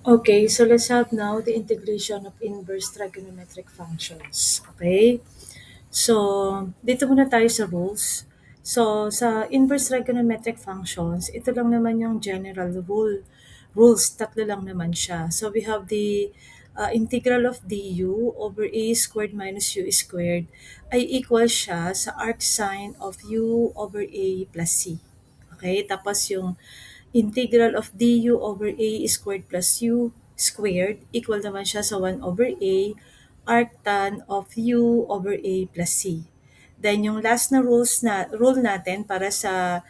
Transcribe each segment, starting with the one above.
Okay, so let's have now the integration of inverse trigonometric functions. Okay? So, dito muna tayo sa rules. So, sa inverse trigonometric functions, ito lang naman yung general rules, tatlo lang naman siya. So, we have the integral of du over a squared minus u squared ay equal siya sa arc sine of u over a plus c. Okay? Tapos yung integral of du over a squared plus u squared equal naman siya sa 1 over a arctan of u over a plus c. Then yung last na rule natin para sa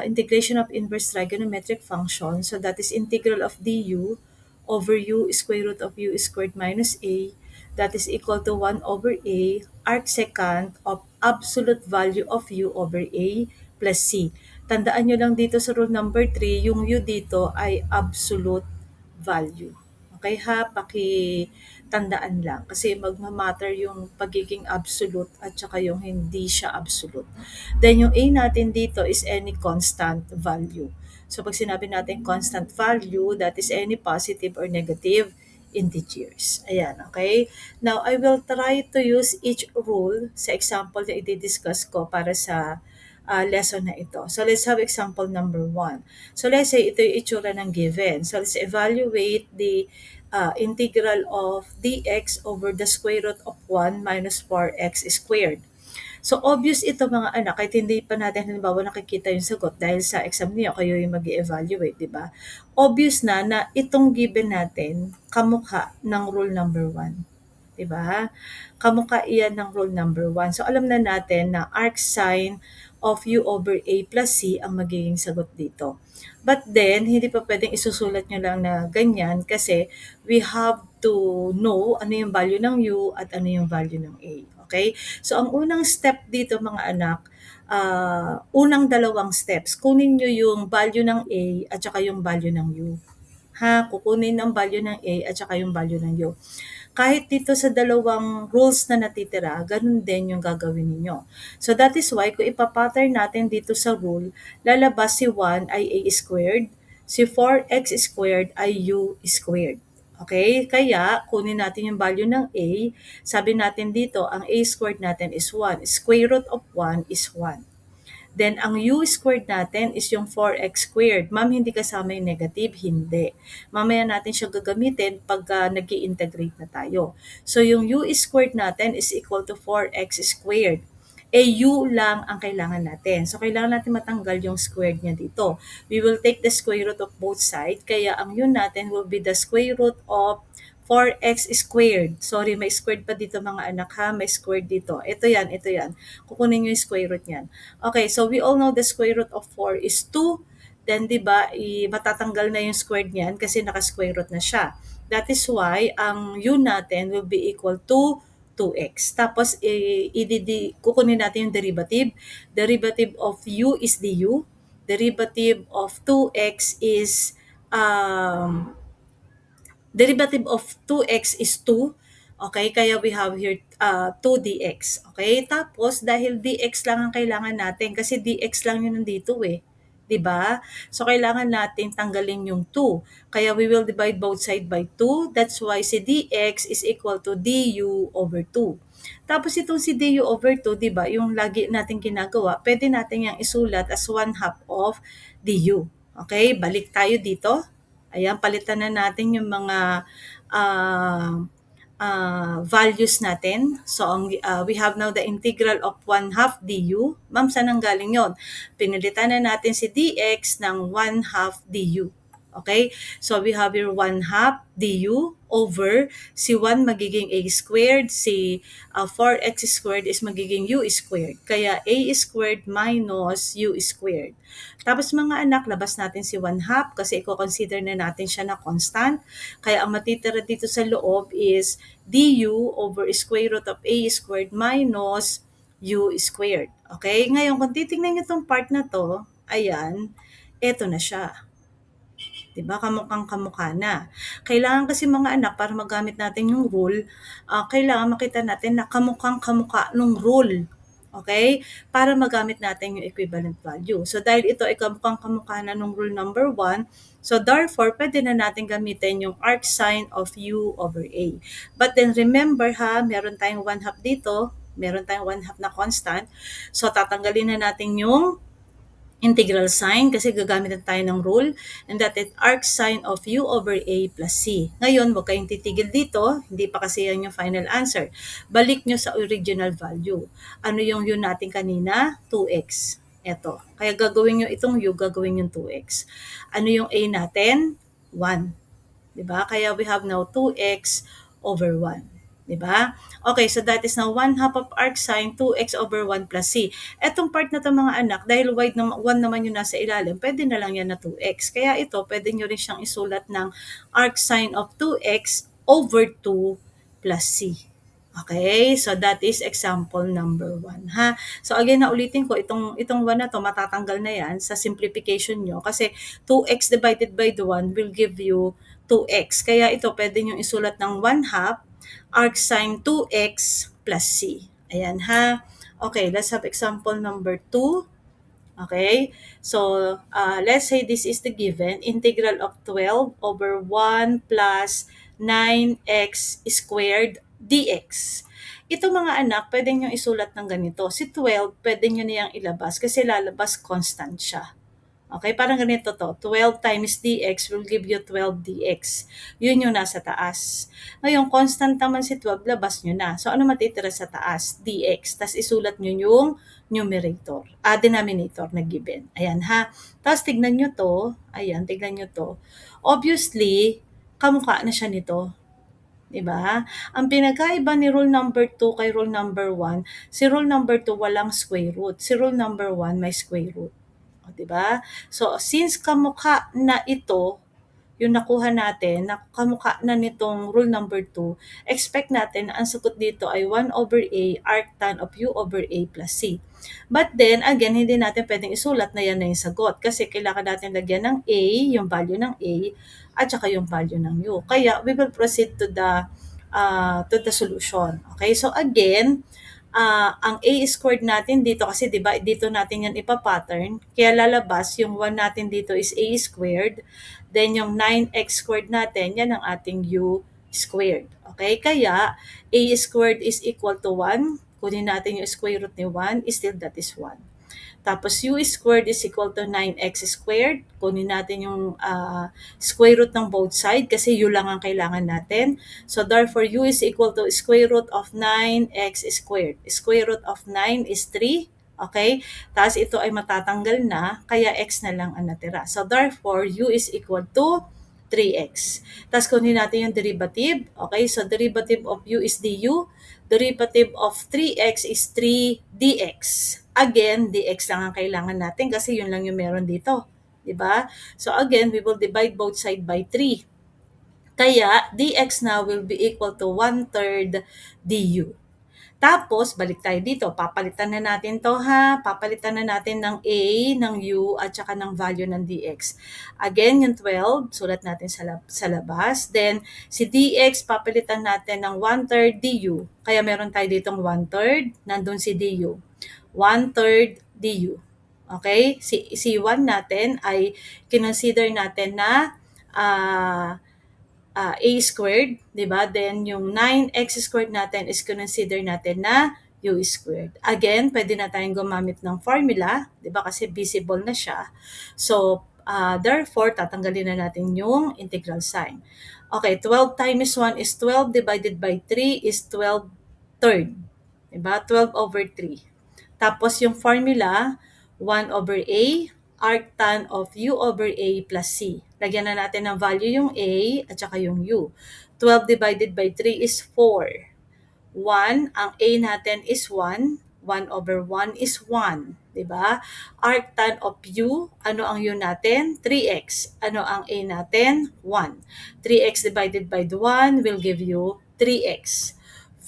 integration of inverse trigonometric function, so that is integral of du over u square root of u squared minus a, that is equal to 1 over a arc secant of absolute value of u over a plus c. Tandaan nyo lang dito sa rule number 3, yung u dito ay absolute value. Okay ha? Pakitandaan lang. Kasi magmamatter yung pagiging absolute at saka yung hindi siya absolute. Then yung a natin dito is any constant value. So pag sinabi natin constant value, that is any positive or negative integers. Ayan, okay? Now, I will try to use each rule sa example na i-discuss ko para sa lesson na ito. So, let's have example number 1. So, let's say ito yung itsura ng given. So, let's evaluate the integral of dx over the square root of 1 minus 4x squared. So, obvious ito mga anak, kahit hindi pa natin halimbawa nakikita yung sagot dahil sa exam niyo, kayo yung mag evaluate di ba? Obvious na itong given natin, kamukha ng rule number 1. Di ba? Kamukha iyan ng rule number 1. So, alam na natin na arc sine of u over a plus c ang magiging sagot dito. But then, hindi pa pwedeng isusulat nyo lang na ganyan kasi we have to know ano yung value ng u at ano yung value ng a. Okay? So, ang unang step dito mga anak, unang dalawang steps, kunin nyo yung value ng a at saka yung value ng u. Kukunin ang value ng a at saka yung value ng u. Kahit dito sa dalawang rules na natitira, ganun din yung gagawin ninyo. So that is why kung ipapattern natin dito sa rule, lalabas si 1 ay a squared, si 4x squared ay u squared. Okay? Kaya, kunin natin yung value ng a. Sabi natin dito, ang a squared natin is 1. Square root of 1 is 1. Then, ang u squared natin is yung 4x squared. Ma'am, hindi kasama yung negative? Hindi. Mamaya natin siya gagamitin pag nag integrate na tayo. So, yung u squared natin is equal to 4x squared. U lang ang kailangan natin. So, kailangan natin matanggal yung squared niya dito. We will take the square root of both sides. Kaya, ang u natin will be the square root of 4x squared. Sorry, may squared pa dito mga anak ha. May squared dito. Ito yan, ito yan. Kukunin nyo yung square root niyan. Okay, so we all know the square root of 4 is 2. Then, di ba, matatanggal na yung squared niyan kasi naka-square root na siya. That is why, ang u natin will be equal to 2x. Tapos, kukunin natin yung derivative. Derivative of u is du. Derivative of 2x is derivative of 2x is 2. Okay, kaya we have here 2 dx. Okay, tapos dahil dx lang ang kailangan natin kasi dx lang yun nandito eh. 'Di ba? So kailangan natin tanggalin yung 2. Kaya we will divide both side by 2. That's why si dx is equal to du over 2. Tapos itong si du over 2, 'di ba? Yung lagi natin ginagawa, pwede natin yang isulat as 1/2 of du. Okay, balik tayo dito. Ayan, palitan na natin yung mga values natin. So, we have now the integral of 1/2 du. Ma'am, saan ang galing yon? Pinilitan na natin si dx ng 1/2 du. Okay? So, we have here 1/2 du over si 1 magiging a squared, si 4x squared is magiging u squared. Kaya a squared minus u squared. Tapos mga anak, labas natin si 1/2 kasi i-consider na natin siya na constant. Kaya ang matitira dito sa loob is du over square root of a squared minus u squared. Okay? Ngayon, kung titingnan nyo itong part na to, ayan, eto na siya. Diba? Kamukhang kamukha na. Kailangan kasi mga anak, para magamit natin yung rule, kailangan makita natin na kamukhang kamukha nung rule. Okay? Para magamit natin yung equivalent value. So dahil ito ay kamukha na nung rule number 1, so therefore, pwede na natin gamitin yung arc sine of u over a. But then remember ha, meron tayong 1/2 dito, meron tayong 1/2 na constant. So tatanggalin na natin yung integral sign kasi gagamit na tayo ng rule, and that is arc sine of u over a plus c. Ngayon, huwag kayong titigil dito, hindi pa kasi yan yung final answer. Balik nyo sa original value. Ano yung u natin kanina? 2x. Eto. Kaya gagawin nyo itong u, gagawin yung 2x. Ano yung a natin? 1. Diba? Kaya we have now 2x over 1. Diba? Okay, so that is now 1/2 of arc sine 2x over 1 plus c. Etong part na to mga anak, dahil wide na 1 naman yung nasa ilalim, pwede na lang yan na 2x. Kaya ito, pwede nyo rin siyang isulat ng arc sine of 2x over 2 plus c. Okay, so that is example number 1, ha. So again, naulitin ko, itong 1 na to, matatanggal na yan sa simplification nyo kasi 2x divided by the 1 will give you 2x. Kaya ito, pwede nyo isulat ng 1/2 arc sine 2x plus c. Ayan ha. Okay, let's have example number 2. Okay, so let's say this is the given integral of 12 over 1 plus 9x squared dx. Ito mga anak, pwede nyo isulat ng ganito. Si 12, pwede nyo niyang ilabas kasi lalabas constant siya. Okay, parang ganito to. 12 times dx will give you 12 dx. Yun yung nasa taas. Ngayon, constant naman si 12, labas nyo na. So, ano matitira sa taas? dx. Tapos isulat nyo yung numerator, denominator na given. Ayan ha. Tapos tignan nyo to. Ayan, tignan nyo to. Obviously, kamukha na siya nito. Diba? Ang pinagkaiba ni rule number 2 kay rule number 1, si rule number 2 walang square root. Si rule number 1 may square root. O, diba? So, since kamukha na ito, yung nakuha natin, na kamukha na nitong rule number 2, expect natin na ang sagot dito ay 1 over a arc tan of u over a plus c. But then, again, hindi natin pwedeng isulat na yan na yung sagot kasi kailangan natin lagyan ng a, yung value ng a, at saka yung value ng u. Kaya, we will proceed to the solution. Okay, so again, ang a squared natin dito kasi 'di ba dito natin yan ipa-pattern, kaya lalabas yung 1 natin dito is a squared, then yung 9x squared natin yan ang ating u squared. Okay, kaya a squared is equal to 1, kunin natin yung square root ni 1, still that is 1. Tapos u squared is equal to 9x squared. Kunin natin yung square root ng both side kasi u lang ang kailangan natin. So therefore, u is equal to square root of 9x squared. Square root of 9 is 3. Okay? Tapos ito ay matatanggal na, kaya x na lang ang natira. So therefore, u is equal to 3x. Tapos kunin natin yung derivative. Okay? So derivative of u is du. Derivative of 3x is 3 dx. Again, dx lang ang kailangan natin kasi yun lang yung meron dito. Diba? So again, we will divide both side by 3. Kaya, dx now will be equal to 1/3 du. Tapos, balik tayo dito. Papalitan na natin to ha. Papalitan na natin ng a, ng u, at saka ng value ng dx. Again, yung 12, sulat natin sa labas. Then, si dx, papalitan natin ng 1/3 du. Kaya meron tayo ditong 1/3, nandun si du. 1/3 du. Okay? Si 1 natin ay kinonsider natin na a squared, di ba? Then, yung 9x squared natin is consider natin na u squared. Again, pwede na tayong gumamit ng formula, di ba? Kasi visible na siya. So, therefore, tatanggalin na natin yung integral sign. Okay, 12 times 1 is 12 divided by 3 is 12 third. Di ba? 12 over 3. Tapos, yung formula, 1 over a arc tan of u over a plus c. Lagyan na natin ng value yung a at saka yung u. 12 divided by 3 is 4. 1, ang a natin is 1. 1 over 1 is 1. Diba? Arc tan of u, ano ang u natin? 3x. Ano ang a natin? 1. 3x divided by 1 will give you 3x.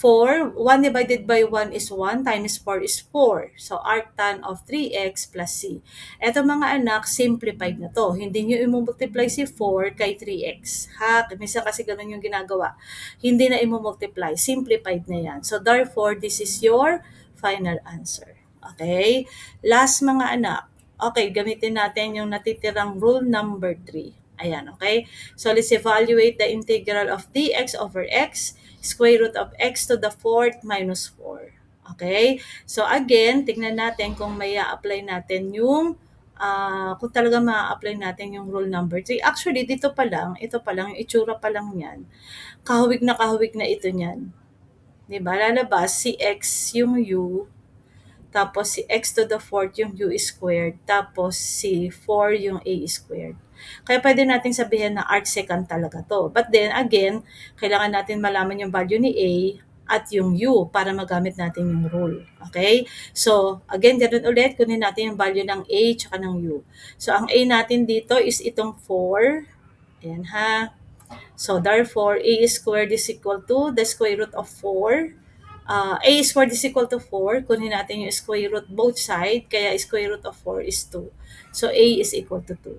4, 1 divided by 1 is 1 times 4 is 4. So, arc tan of 3x plus c. Eto mga anak, simplified na to. Hindi nyo i-multiply si 4 kay 3x. Ha? Minsan kasi ganun yung ginagawa. Hindi na i-multiply. Simplified na yan. So, therefore, this is your final answer. Okay? Last mga anak. Okay, gamitin natin yung natitirang rule number 3. Ayan, okay? So let's evaluate the integral of dx over x, square root of x to the fourth minus 4. Okay? So again, tignan natin kung may apply natin yung kung talaga ma-apply natin yung rule number 3. Actually, dito pa lang, ito pa lang, yung itsura pa lang yan. Kahawig na ito niyan. 'Di ba? Lalabas si x yung u, tapos si x to the fourth yung u squared, tapos si 4 yung a squared. Kaya pwede nating sabihin na arcsecant talaga to. But then again, kailangan natin malaman yung value ni a at yung u para magamit natin yung rule. Okay? So, again, ganun ulit, kunin natin yung value ng a tsaka ng u. So, ang a natin dito is itong 4. Ayan ha. So, therefore, a squared is equal to the square root of 4. A squared is equal to 4. Kunin natin yung square root both side, kaya square root of 4 is 2. So, a is equal to 2.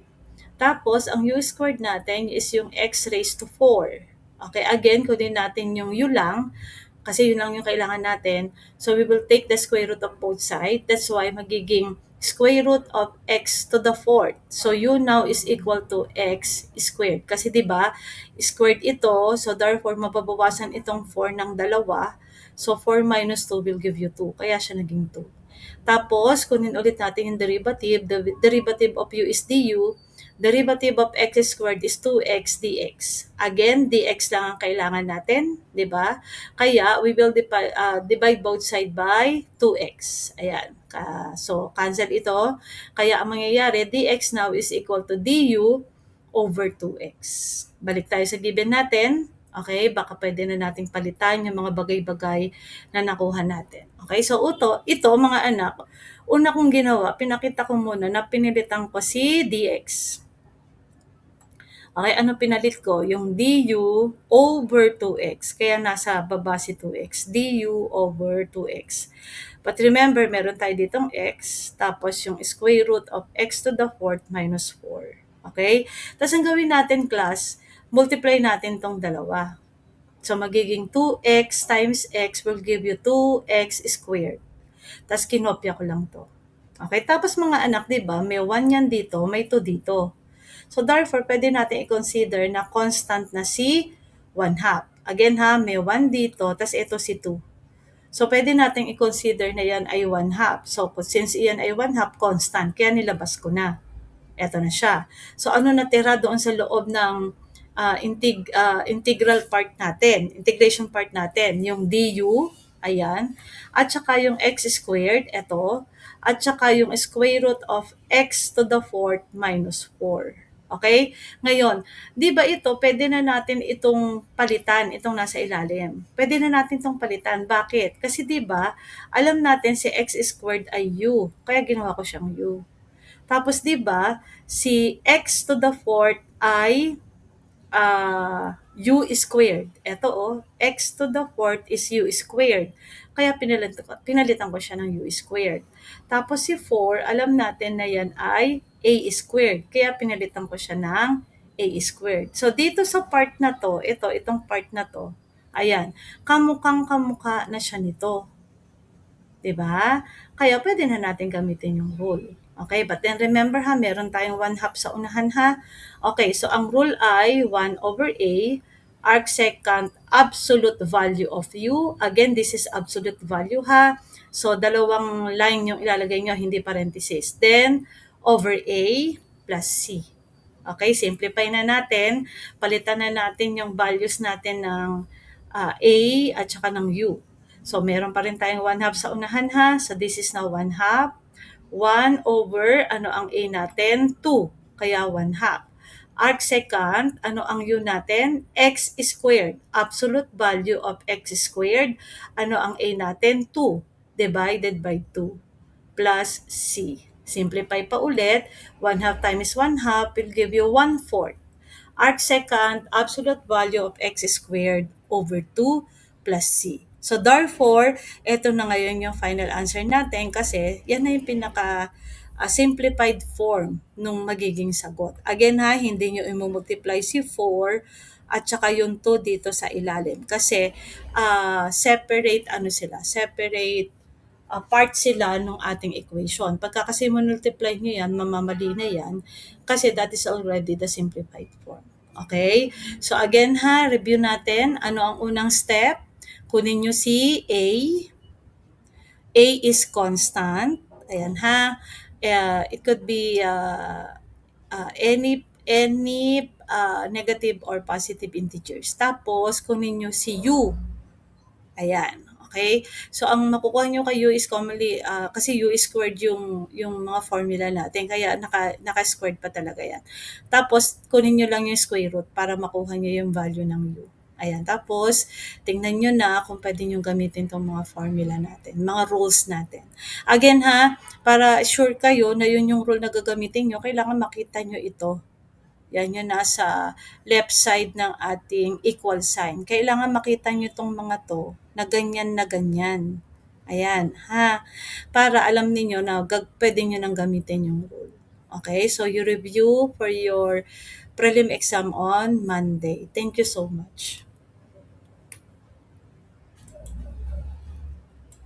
Tapos, ang u squared natin is yung x raised to 4. Okay, again, kunin natin yung u lang, kasi yun lang yung kailangan natin. So, we will take the square root of both sides. That's why magiging square root of x to the fourth. So, u now is equal to x squared. Kasi 'di ba squared ito, so therefore mababawasan itong 4 ng dalawa. So, 4 minus 2 will give you 2. Kaya siya naging 2. Tapos, kunin ulit natin yung derivative. The derivative of u is du. Derivative of x squared is 2x dx. Again, dx lang ang kailangan natin, di ba? Kaya, we will divide both side by 2x. Ayan. So, cancel ito. Kaya, ang mangyayari, dx now is equal to du over 2x. Balik tayo sa given natin. Okay, baka pwede na nating palitan yung mga bagay-bagay na nakuha natin. Okay, so ito mga anak, una kong ginawa, pinakita ko muna na pinilitan ko si dx. Okay, ano pinalit ko? Yung du over 2x. Kaya nasa baba si 2x. Du over 2x. But remember, meron tayo ditong x, tapos yung square root of x to the fourth minus 4. Okay? Tapos ang gawin natin, class, multiply natin tong dalawa. So, magiging 2x times x will give you 2x squared. Tapos, kinopya ko lang to. Okay? Tapos, mga anak, di ba, may 1 yan dito, may 2 dito. So, therefore, pwede natin i-consider na constant na si 1 half. Again ha, may 1 dito, tapos ito si 2. So, pwede natin i-consider na yan ay 1 half. So, since iyan ay 1 half, constant, kaya nilabas ko na. Eto na siya. So, ano natira doon sa loob ng integral part natin, integration part natin, yung du, ayan, at saka yung x squared, eto, at saka yung square root of x to the fourth minus 4. Okay? Ngayon, di ba ito, pwede na natin itong palitan, itong nasa ilalim. Pwede na natin itong palitan. Bakit? Kasi di ba, alam natin si x squared ay u. Kaya ginawa ko siyang u. Tapos di ba, si x to the fourth ay u squared. Ito x to the fourth is u squared. Kaya pinalitan ko siya ng u squared. Tapos si 4, alam natin na yan ay a squared. Kaya pinalitan ko siya ng a squared. So dito sa part na to, itong part na to, ayan, kamukha na siya nito. 'Di ba? Kaya pwede na natin gamitin yung rule. Okay, but then remember ha, meron tayong 1 half sa unahan ha. Okay, so ang rule ay 1 over a arcsecant absolute value of u. Again, this is absolute value ha. So, dalawang line yung ilalagay nyo, hindi parenthesis. Then, over a plus c. Okay, simplify na natin. Palitan na natin yung values natin ng a at saka ng u. So, meron pa rin tayong 1 half sa unahan ha. So, this is now 1 half. 1 over, ano ang a natin? 2. Kaya 1 half. Arcsecant, ano ang u natin? X squared. Absolute value of x squared. Ano ang a natin? 2 divided by 2 plus c. Simplify pa ulit. 1 half times 1 half will give you 1/4. Arcsecant, absolute value of x squared over 2 plus c. So therefore, ito na ngayon yung final answer natin kasi yan na yung pinaka simplified form nung magiging sagot. Again ha, hindi nyo i-multiply si 4 at saka yung 2 dito sa ilalim kasi separate part sila ng ating equation. Pagka kasi multiply nyo yan, mamamali na yan kasi that is already the simplified form. Okay? So again ha, review natin. Ano ang unang step? Kunin nyo si A. A is constant. Ayan ha. It could be any negative or positive integers. Tapos, kunin nyo si U. Ayan. Okay? So, ang makukuha nyo kay U is commonly, kasi U is squared yung mga formula natin. Kaya, naka-squared pa talaga yan. Tapos, kunin nyo lang yung square root para makuha nyo yung value ng U. Ayan. Tapos, tingnan nyo na kung pwede nyo gamitin tong mga formula natin, mga rules natin. Again ha, para sure kayo na yun yung rule na gagamitin nyo, kailangan makita nyo ito. Yan yung nasa left side ng ating equal sign. Kailangan makita nyo itong mga to na ganyan na ganyan. Ayan, ha? Para alam niyo na pwede nyo nang gamitin yung rule. Okay, so you review for your prelim exam on Monday. Thank you so much.